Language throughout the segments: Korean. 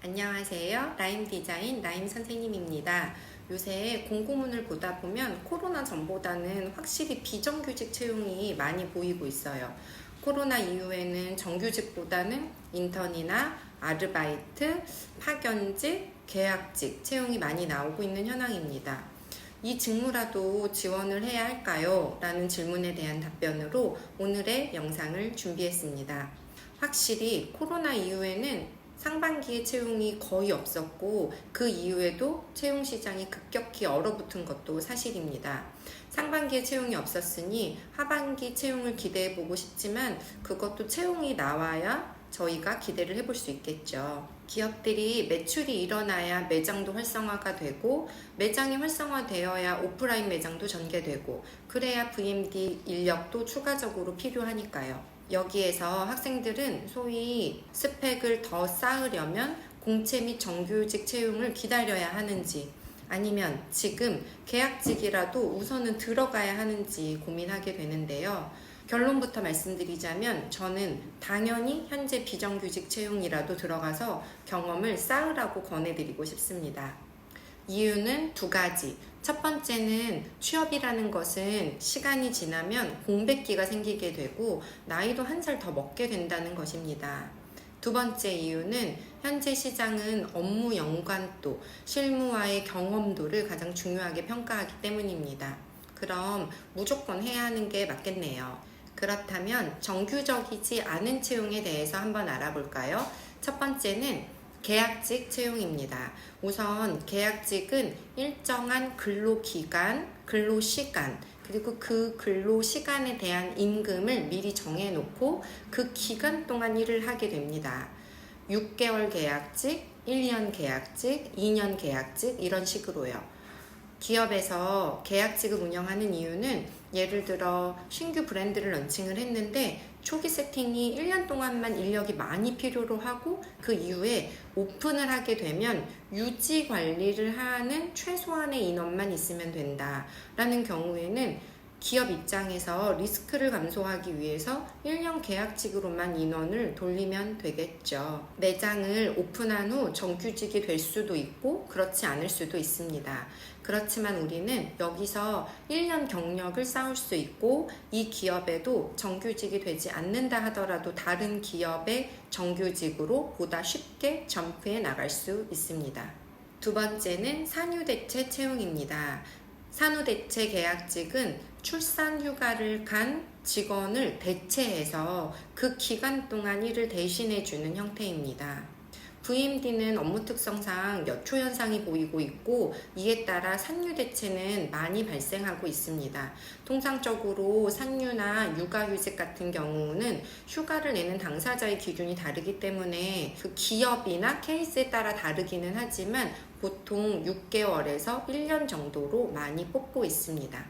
안녕하세요. 라임 디자인 라임 선생님입니다. 요새 공고문을 보다 보면 코로나 전보다는 확실히 비정규직 채용이 많이 보이고 있어요. 코로나 이후에는 정규직보다는 인턴이나 아르바이트, 파견직, 계약직 채용이 많이 나오고 있는 현황입니다. 이 직무라도 지원을 해야 할까요? 라는 질문에 대한 답변으로 오늘의 영상을 준비했습니다. 확실히 코로나 이후에는 상반기에 채용이 거의 없었고 그 이후에도 채용 시장이 급격히 얼어붙은 것도 사실입니다. 상반기에 채용이 없었으니 하반기 채용을 기대해 보고 싶지만 그것도 채용이 나와야 저희가 기대를 해볼 수 있겠죠. 기업들이 매출이 일어나야 매장도 활성화가 되고 매장이 활성화되어야 오프라인 매장도 전개되고 그래야 VMD 인력도 추가적으로 필요하니까요. 여기에서 학생들은 소위 스펙을 더 쌓으려면 공채 및 정규직 채용을 기다려야 하는지 아니면 지금 계약직이라도 우선은 들어가야 하는지 고민하게 되는데요. 결론부터 말씀드리자면 저는 당연히 현재 비정규직 채용이라도 들어가서 경험을 쌓으라고 권해드리고 싶습니다. 이유는 두 가지. 첫 번째는 취업이라는 것은 시간이 지나면 공백기가 생기게 되고 나이도 한 살 더 먹게 된다는 것입니다. 두 번째 이유는 현재 시장은 업무 연관도, 실무와의 경험도를 가장 중요하게 평가하기 때문입니다. 그럼 무조건 해야 하는 게 맞겠네요. 그렇다면 정규적이지 않은 채용에 대해서 한번 알아볼까요? 첫 번째는 계약직 채용입니다. 우선 계약직은 일정한 근로기간, 근로시간, 그리고 그 근로시간에 대한 임금을 미리 정해놓고 그 기간 동안 일을 하게 됩니다. 6개월 계약직, 1년 계약직, 2년 계약직 이런 식으로요. 기업에서 계약직을 운영하는 이유는 예를 들어 신규 브랜드를 런칭을 했는데 초기 세팅이 1년 동안만 인력이 많이 필요로 하고 그 이후에 오픈을 하게 되면 유지 관리를 하는 최소한의 인원만 있으면 된다라는 경우에는 기업 입장에서 리스크를 감소하기 위해서 1년 계약직으로만 인원을 돌리면 되겠죠. 매장을 오픈한 후 정규직이 될 수도 있고 그렇지 않을 수도 있습니다. 그렇지만 우리는 여기서 1년 경력을 쌓을 수 있고 이 기업에도 정규직이 되지 않는다 하더라도 다른 기업의 정규직으로 보다 쉽게 점프해 나갈 수 있습니다. 두 번째는 산후대체 채용입니다. 산후대체 계약직은 출산 휴가를 간 직원을 대체해서 그 기간 동안 일을 대신해주는 형태입니다. VMD는 업무 특성상 여초 현상이 보이고 있고 이에 따라 산휴대체는 많이 발생하고 있습니다. 통상적으로 산휴나 육아휴직 같은 경우는 휴가를 내는 당사자의 기준이 다르기 때문에 그 기업이나 케이스에 따라 다르기는 하지만 보통 6개월에서 1년 정도로 많이 뽑고 있습니다.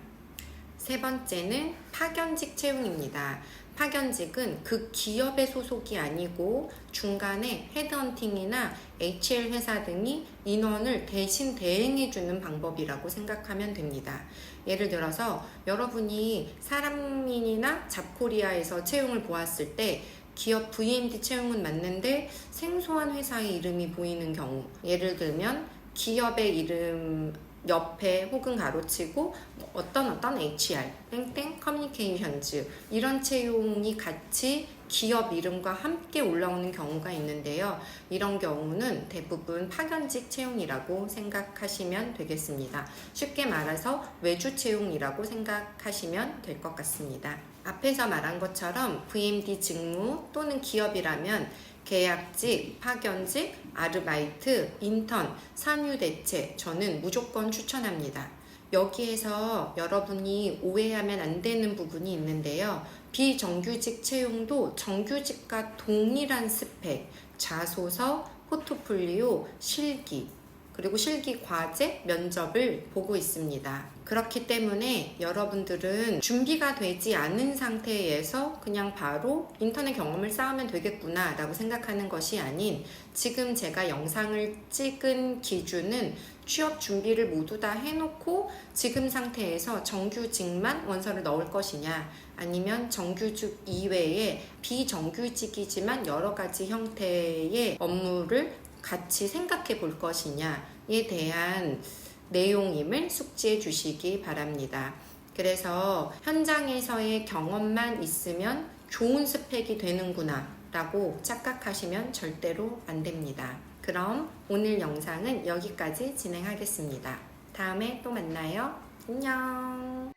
세 번째는 파견직 채용입니다. 파견직은 그 기업의 소속이 아니고 중간에 헤드헌팅이나 HL 회사 등이 인원을 대신 대행해주는 방법이라고 생각하면 됩니다. 예를 들어서 여러분이 사람인이나 잡코리아에서 채용을 보았을 때 기업 VMD 채용은 맞는데 생소한 회사의 이름이 보이는 경우, 예를 들면 기업의 이름 옆에 혹은 가로치고 어떤 HR, 땡땡 커뮤니케이션즈 이런 채용이 같이 기업 이름과 함께 올라오는 경우가 있는데요. 이런 경우는 대부분 파견직 채용이라고 생각하시면 되겠습니다. 쉽게 말해서 외주 채용이라고 생각하시면 될 것 같습니다. 앞에서 말한 것처럼 VMD 직무 또는 기업이라면 계약직, 파견직, 아르바이트, 인턴, 산휴대체 저는 무조건 추천합니다. 여기에서 여러분이 오해하면 안 되는 부분이 있는데요. 비정규직 채용도 정규직과 동일한 스펙, 자소서, 포트폴리오, 실기, 그리고 실기 과제, 면접을 보고 있습니다. 그렇기 때문에 여러분들은 준비가 되지 않은 상태에서 그냥 바로 인터넷 경험을 쌓으면 되겠구나 라고 생각하는 것이 아닌 지금 제가 영상을 찍은 기준은 취업 준비를 모두 다 해놓고 지금 상태에서 정규직만 원서를 넣을 것이냐 아니면 정규직 이외에 비정규직이지만 여러 가지 형태의 업무를 같이 생각해 볼 것이냐에 대한 내용임을 숙지해 주시기 바랍니다. 그래서 현장에서의 경험만 있으면 좋은 스펙이 되는구나 라고 착각하시면 절대로 안 됩니다. 그럼 오늘 영상은 여기까지 진행하겠습니다. 다음에 또 만나요. 안녕.